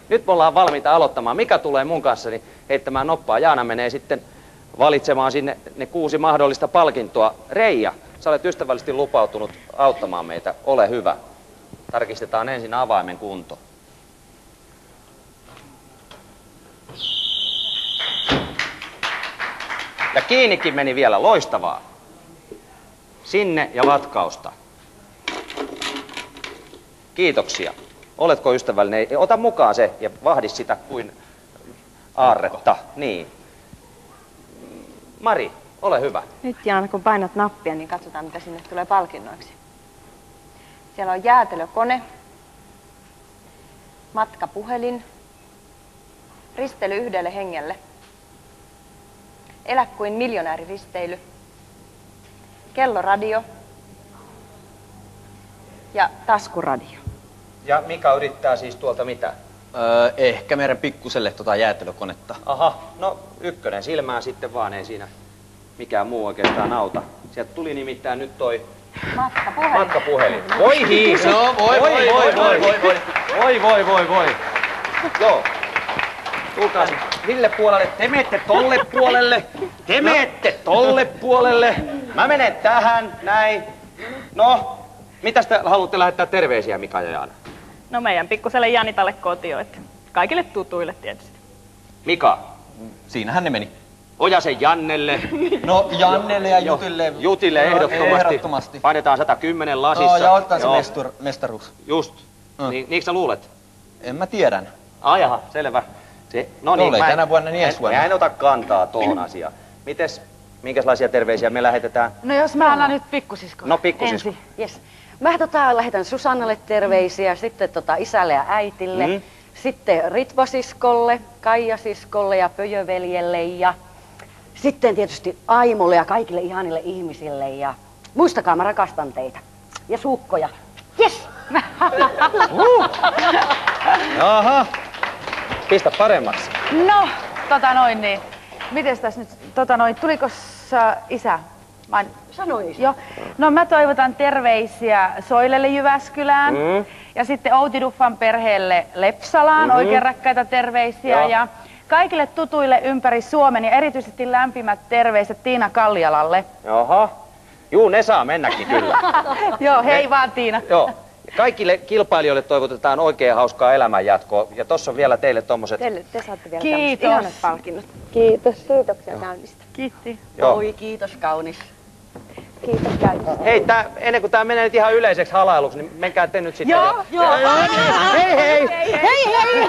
Nyt me ollaan valmiita aloittamaan. Mika tulee mun kanssani heittämään noppaa. Jaana menee sitten valitsemaan sinne ne 6 mahdollista palkintoa. Reija, sä olet ystävällisesti lupautunut auttamaan meitä. Ole hyvä. Tarkistetaan ensin avaimen kunto. Ja kiinnikin meni vielä. Loistavaa. Sinne ja vatkausta. Kiitoksia. Oletko ystävällinen? Ota mukaan se ja vahdi sitä kuin aarretta. Niin. Mari, ole hyvä. Nyt Jaana, kun painat nappia, niin katsotaan mitä sinne tulee palkinnoiksi. Siellä on jäätelökone, matkapuhelin, risteily 1 hengelle, elä kuin miljonääriristeily, kelloradio ja taskuradio. Ja Mika yrittää siis tuolta mitä? Ehkä meidän pikkuselle jäätelökonetta. Aha, no 1 silmään sitten vaan, ei siinä mikään muu oikeastaan auta. Sieltä tuli nimittäin nyt toi matkapuhelin. Voi hiisi! No, Voi. Joo. Tulkaa Ville puolelle, te menette tolle puolelle, te menette tolle puolelle. Mä menen tähän, näin. No, mitäs te haluatte lähettää terveisiä Mika ja Jaana? No meidän pikkuselle Janitalle kotio, että kaikille tutuille tietysti. Mika. Siinähän ne meni. Ojasen Jannelle. No Jannelle ja Jutille. Jutille ehdottomasti. Painetaan 110 lasissa. Joo, ja otetaan se mestaruus. Just. Niinkö sä luulet? En mä tiedän. Jaha, selvä. No niin, tänä vuonna niin ensi vuonna. Mä en ota kantaa tohon asiaan. Minkälaisia terveisiä me lähetetään? No jos mä annan nyt pikkusiskolle. No pikkusisko. Yes. Mä lähetän Susannalle terveisiä, sitten isälle ja äitille, sitten Ritvasiskolle, Kaijasiskolle ja Pöjöveljelle ja sitten tietysti Aimolle ja kaikille ihanille ihmisille ja muistakaa, mä rakastan teitä. Ja suukkoja. Yes! Jaha. Pistä paremmaksi. No, niin. Mites tässä nyt, tuliko isä? Sanoi isä. Joo. No mä toivotan terveisiä Soilelle Jyväskylään ja sitten Outi Duffan perheelle Lepsalaan, oikein rakkaita terveisiä ja kaikille tutuille ympäri Suomen ja erityisesti lämpimät terveiset Tiina Kallialalle. Jaha. Juu, ne saa mennäkin kyllä. Joo, hei vaan Tiina. Joo. Kaikille kilpailijoille toivotetaan oikein hauskaa elämänjatkoa. Ja tossa on vielä teille tommoset... Te saatte vielä Kiitos. ihanat palkinnot. Kiitos. Kiitoksia käynnistä. Kiitti. Oi, kiitos kaunis. Kiitos käynnistä. Hei, ennen kuin tää menee nyt ihan yleiseksi halailuksi, niin menkää te nyt sitten. Joo. Hei! Hei!